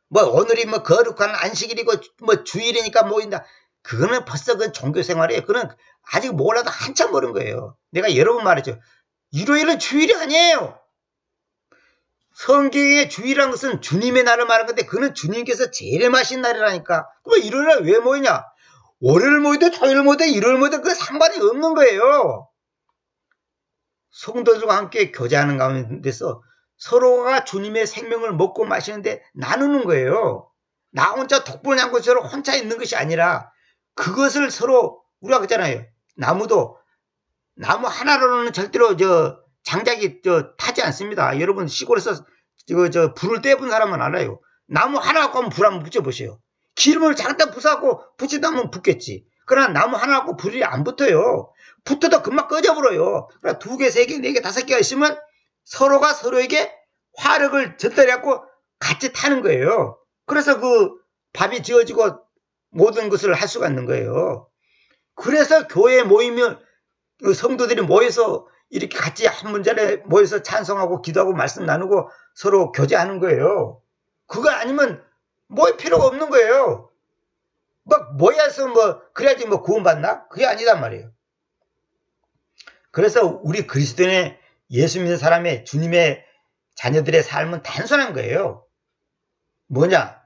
뭐 오늘이 뭐 거룩한 안식일이고 뭐 주일이니까 모인다. 그거는 벌써 그 종교 생활이에요. 그건 아직 몰라도 한참 모르는 거예요. 내가 여러 번 말했죠. 일요일은 주일이 아니에요. 성경의 주일이라는 것은 주님의 날을 말하는 건데 그는 주님께서 제일마신 날이라니까. 그럼 일요일에 왜 모이냐? 월요일 모이든 토요일 모이든 일요일 모이든 그 상관이 없는 거예요. 성도들과 함께 교제하는 가운데서 서로가 주님의 생명을 먹고 마시는데 나누는 거예요. 나 혼자 독불장군처럼 혼자 있는 것이 아니라 그것을 서로 우리가 그랬잖아요. 나무 하나로는 절대로 장작이 타지 않습니다. 여러분 시골에서 불을 떼본 사람은 알아요. 나무 하나 갖고 하면 불 한번 붙여보세요. 기름을 잠깐 부사고 붙이다면 붙겠지. 그러나 나무 하나 갖고 불이 안 붙어요. 붙어도 금방 꺼져버려요. 그러니까 2개, 3개, 4개, 5개가 있으면 서로가 서로에게 화력을 전달해갖고 같이 타는 거예요. 그래서 그 밥이 지어지고 모든 것을 할 수가 있는 거예요. 그래서 교회에 모이면 성도들이 모여서 이렇게 같이 한 문자에 모여서 찬송하고 기도하고 말씀 나누고 서로 교제하는 거예요. 그거 아니면 뭐 필요가 없는 거예요. 막 모여서 뭐 그래야지 뭐 구원받나? 그게 아니단 말이에요. 그래서 우리 그리스도인의 예수 믿는 사람의 주님의 자녀들의 삶은 단순한 거예요. 뭐냐?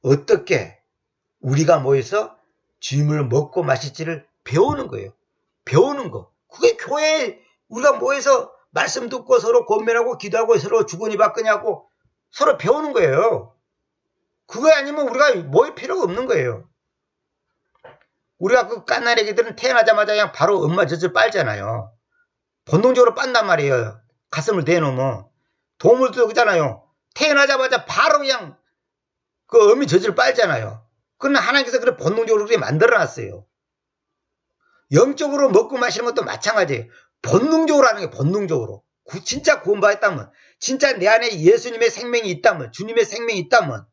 어떻게 우리가 모여서 주님을 먹고 마실지를 배우는 거예요. 배우는 거. 그게 교회에 우리가 모여서 말씀 듣고 서로 권면하고 기도하고 서로 주거니 받거니 하고 서로 배우는 거예요. 그거 아니면 우리가 모일 필요가 없는 거예요. 우리가 그 갓난 애기들은 태어나자마자 그냥 바로 엄마 젖을 빨잖아요. 본능적으로 빤단 말이에요. 가슴을 대놓으면. 동물도 그잖아요. 태어나자마자 바로 그냥 그 어미 젖을 빨잖아요. 그건 하나님께서 그래 본능적으로 그렇게 만들어놨어요. 영적으로 먹고 마시는 것도 마찬가지예요. 본능적으로 하는 게 본능적으로. 진짜 구원받았다면, 진짜 내 안에 예수님의 생명이 있다면, 주님의 생명이 있다면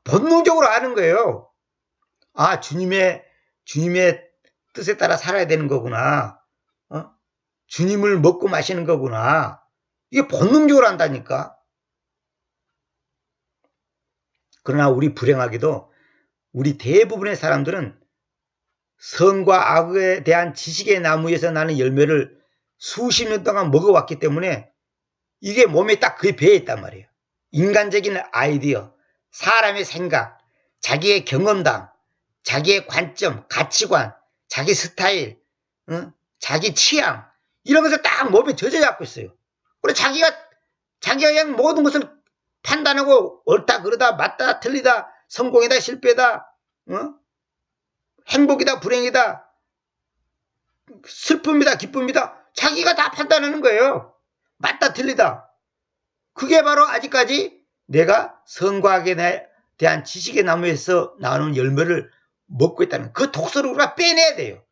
본능적으로 아는 거예요. 아, 주님의 뜻에 따라 살아야 되는 거구나. 주님을 먹고 마시는 거구나. 이게 본능적으로 한다니까. 그러나 우리 불행하게도 우리 대부분의 사람들은 선과 악에 대한 지식의 나무에서 나는 열매를 수십 년 동안 먹어왔기 때문에 이게 몸에 딱 그게 배어 있단 말이에요. 인간적인 아이디어, 사람의 생각, 자기의 경험담, 자기의 관점, 가치관, 자기 스타일, 자기 취향 이런 것을 딱 몸에 젖어갖고 있어요. 그리고 자기가 그냥 모든 것을 판단하고 옳다 그러다 맞다 틀리다 성공이다 실패다 행복이다 불행이다 슬픔이다 기쁨이다 자기가 다 판단하는 거예요. 맞다 틀리다. 그게 바로 아직까지 내가 선과학에 대한 지식의 나무에서 나오는 열매를 먹고 있다는 그 독소를 우리가 빼내야 돼요.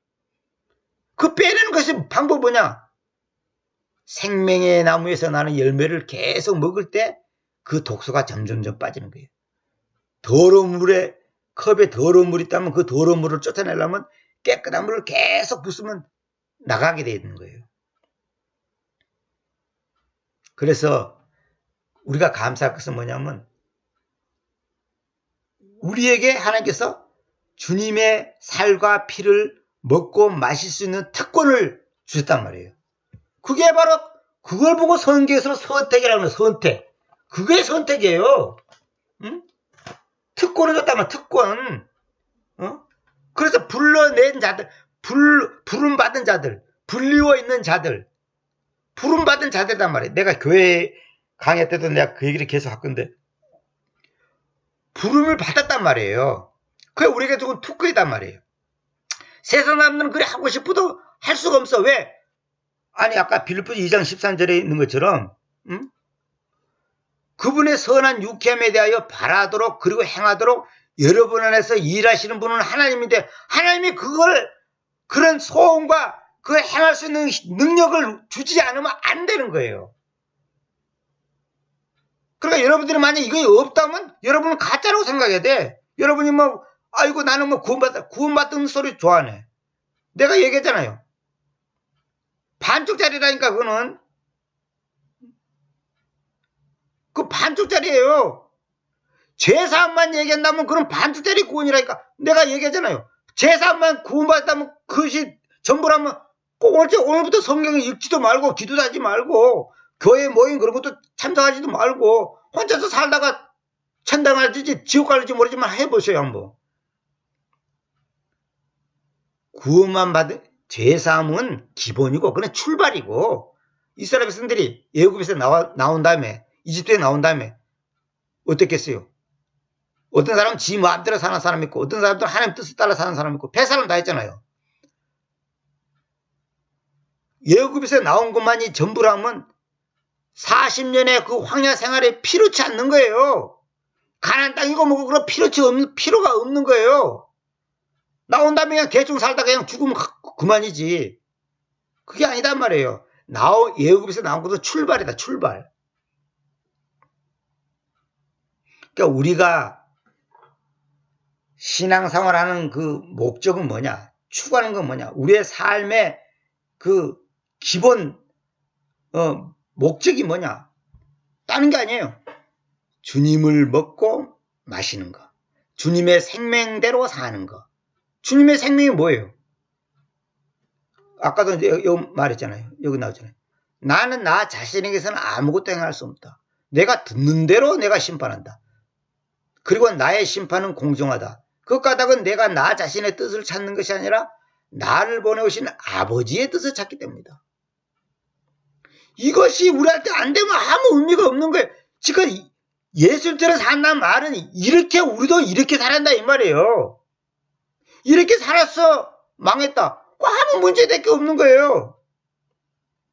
그 빼내는 것이 방법 뭐냐? 생명의 나무에서 나는 열매를 계속 먹을 때 그 독소가 점점점 빠지는 거예요. 더러운 물에 컵에 더러운 물이 있다면 그 더러운 물을 쫓아내려면 깨끗한 물을 계속 부으면 나가게 되는 거예요. 그래서 우리가 감사할 것은 뭐냐면 우리에게 하나님께서 주님의 살과 피를 먹고 마실 수 있는 특권을 주셨단 말이에요. 그게 바로 그걸 보고 성경에서 선택이라고 해요. 선택. 그게 선택이에요. 응? 특권을 줬다면 특권. 그래서 불러낸 자들, 부름받은 자들, 불리워 있는 자들, 부름받은 자들단 말이에요. 내가 교회 강의 때도 내가 그 얘기를 계속 할 건데 부름을 받았단 말이에요. 그게 우리에게 조금 특권이단 말이에요. 세상 사람들은 그래 하고 싶어도 할 수가 없어. 왜? 아니 아까 빌립보서 2장 13절에 있는 것처럼 그분의 선한 유쾌함에 대하여 바라도록 그리고 행하도록 여러분 안에서 일하시는 분은 하나님인데 하나님이 그런 소원과 그 행할 수 있는 능력을 주지 않으면 안 되는 거예요. 그러니까 여러분들이 만약 이거 없다면 여러분은 가짜라고 생각해야 돼. 여러분이 뭐 아이고 나는 뭐 구원받은 소리 좋아하네. 내가 얘기했잖아요. 반쪽짜리라니까 그거는. 그 반쪽짜리예요. 죄사함만 얘기한다면 그건 반쪽짜리 구원이라니까. 내가 얘기했잖아요. 죄사함만 구원받았다면 그것이 전부라면 꼭 오늘부터 성경을 읽지도 말고 기도도 하지 말고 교회 모임 그런 것도 참석하지도 말고 혼자서 살다가 천당 갈지 지옥 갈지 모르지만 해보세요 한번. 구원만 받은 죄사함은 기본이고 그건 출발이고 이스라엘 백성들이 애굽에서 나온 다음에 이집트에 나온 다음에 어땠겠어요? 어떤 사람은 지 마음대로 사는 사람 있고 어떤 사람들은 하나님 뜻을 따라 사는 사람 있고 배사람 다 했잖아요. 애굽에서 나온 것만이 전부라면 40년의 그 황야 생활에 필요치 않는 거예요. 가나안 땅이고 뭐고 그런 필요가 없는 거예요. 나온 다음에 그냥 대충 살다가 그냥 죽으면 그만이지. 그게 아니단 말이에요. 애굽에서 나온 것도 출발이다. 출발. 그러니까 우리가 신앙생활하는 그 목적은 뭐냐? 추구하는 건 뭐냐? 우리의 삶의 그 기본 목적이 뭐냐? 다른 게 아니에요. 주님을 먹고 마시는 거. 주님의 생명대로 사는 거. 주님의 생명이 뭐예요? 아까도 여기 말했잖아요. 여기 나오잖아요. 나는 나 자신에게서는 아무것도 행할 수 없다. 내가 듣는 대로 내가 심판한다. 그리고 나의 심판은 공정하다. 그 까닭은 내가 나 자신의 뜻을 찾는 것이 아니라 나를 보내오신 아버지의 뜻을 찾기 때문이다. 이것이 우리한테 안 되면 아무 의미가 없는 거예요. 지금 예수님처럼 산다는 말은 이렇게 우리도 이렇게 살았다 이 말이에요. 이렇게 살았어. 망했다. 아무 문제될 게 없는 거예요.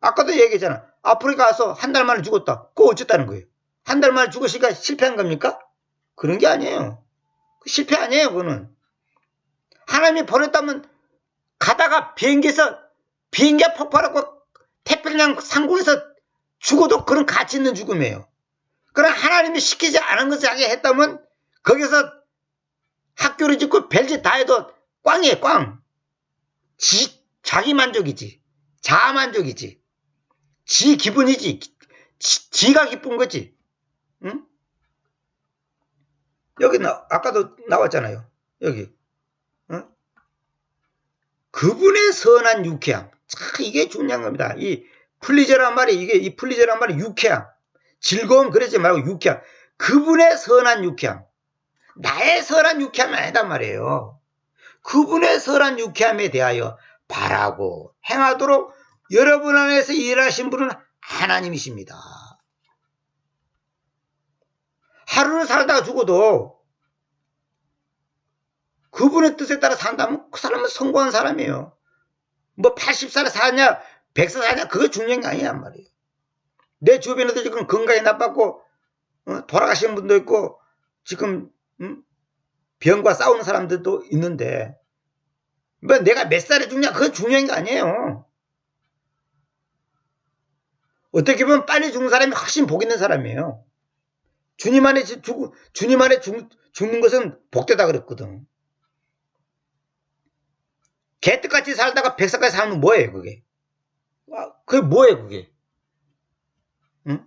아까도 얘기했잖아. 아프리카 가서 한 달 만에 죽었다. 그거 어쨌다는 거예요? 한 달 만에 죽으시니까 실패한 겁니까? 그런 게 아니에요. 실패 아니에요, 그거는. 하나님이 보냈다면 가다가 비행기가 폭발하고 태평양 상공에서 죽어도 그런 가치 있는 죽음이에요. 그러나 하나님이 시키지 않은 것을 하게 했다면 거기서 학교를 짓고 별짓 다 해도 꽝이에요, 꽝. 자기 만족이지. 자아 만족이지. 지 기분이지. 지가 기쁜 거지. 응? 여기 아까도 나왔잖아요. 여기. 응? 그분의 선한 유쾌함. 참 이게 중요한 겁니다. 이 플리저란 말이 유쾌함. 즐거움 그러지 말고 유쾌함. 그분의 선한 유쾌함. 나의 선한 유쾌함이 아니단 말이에요. 그분의 선한 유쾌함에 대하여 바라고 행하도록 여러분 안에서 일하신 분은 하나님이십니다. 하루를 살다가 죽어도 그분의 뜻에 따라 산다면 그 사람은 성공한 사람이에요. 뭐 80살 사냐 100살 사냐 그거 중요한 게 아니란 말이에요. 내 주변에도 지금 건강이 나빴고 돌아가신 분도 있고 지금 병과 싸우는 사람들도 있는데 뭐 내가 몇 살에 죽냐 그건 중요한 게 아니에요. 어떻게 보면 빨리 죽는 사람이 훨씬 복 있는 사람이에요. 주님 안에 죽는 것은 복되다 그랬거든. 개떡같이 살다가 100살까지 살면 뭐예요 그게? 그게 뭐예요 그게? 응?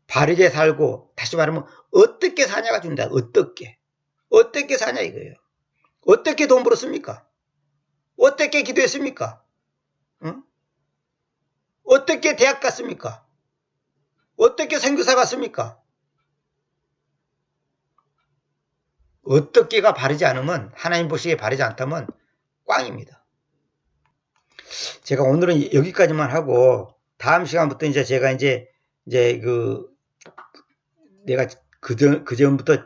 바르게 살고 다시 말하면 어떻게 사냐가 준다. 어떻게 사냐 이거예요. 어떻게 돈 벌었습니까? 어떻게 기도했습니까? 응? 어떻게 대학 갔습니까? 어떻게 선교사 갔습니까? 어떻게가 바르지 않으면 하나님 보시기에 바르지 않다면 꽝입니다. 제가 오늘은 여기까지만 하고 다음 시간부터 이제 제가 내가 그전부터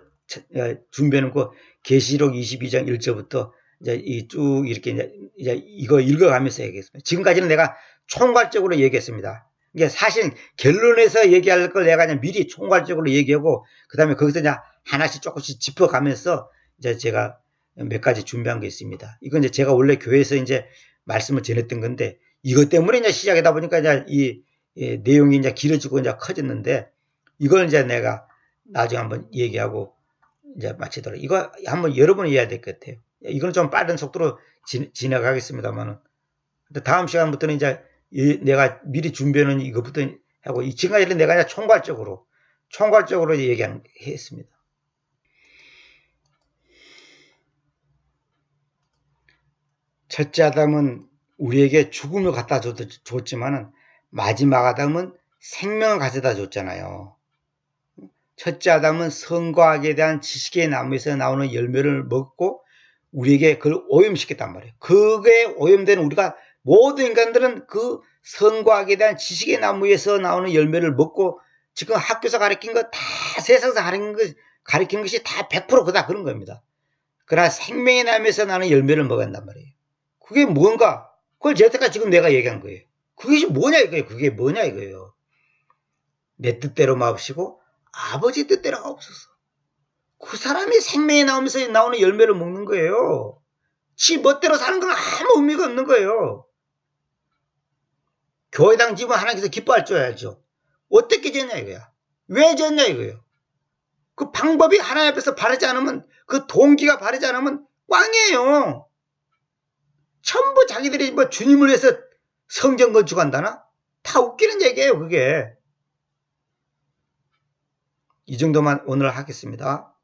준비해놓은 거 계시록 22장 1절부터 이제 쭉 이렇게 이제 이거 읽어가면서 얘기했습니다. 지금까지는 내가 총괄적으로 얘기했습니다. 이게 사실 결론에서 얘기할 걸 내가 그냥 미리 총괄적으로 얘기하고 그 다음에 거기서 그냥 하나씩 조금씩 짚어가면서 이제 제가 몇 가지 준비한 게 있습니다. 이건 이제 제가 원래 교회에서 이제 말씀을 전했던 건데 이것 때문에 이제 시작하다 보니까 이제 이 내용이 이제 길어지고 이제 커졌는데 이걸 이제 내가 나중에 한번 얘기하고 이제 마치도록 이거 한번 여러분이 해야 될 것 같아요. 이건 좀 빠른 속도로 진행하겠습니다만은 다음 시간부터는 이제 내가 미리 준비해놓은 이것부터 하고 지금까지는 내가 그냥 총괄적으로 얘기했습니다. 첫째 아담은 우리에게 죽음을 갖다 줬지만은 마지막 아담은 생명을 가져다 줬잖아요. 첫째 아담은 선과 악에 대한 지식의 나무에서 나오는 열매를 먹고 우리에게 그걸 오염시켰단 말이에요. 그게 오염되는 우리가 모든 인간들은 그 선과 악에 대한 지식의 나무에서 나오는 열매를 먹고 지금 학교에서 가르친 거 다 세상에서 가르친 것이 다 100% 그다 그런 겁니다. 그러나 생명의 나무에서 나는 열매를 먹었단 말이에요. 그게 뭔가 그걸 여태까지 지금 내가 얘기한 거예요. 그게 뭐냐 이거예요. 그게 뭐냐 이거예요. 내 뜻대로 마옵시고 아버지 뜻대로 없어서 그 사람이 생명에 나오는 열매를 먹는 거예요. 지 멋대로 사는 건 아무 의미가 없는 거예요. 교회당 집은 하나님께서 기뻐할 줄 알죠. 어떻게 졌냐 이거야. 왜 졌냐 이거예요. 그 방법이 하나님 앞에서 바르지 않으면 그 동기가 바르지 않으면 꽝이에요. 전부 자기들이 뭐 주님을 위해서 성전 건축한다나? 다 웃기는 얘기예요 그게. 이 정도만 오늘 하겠습니다.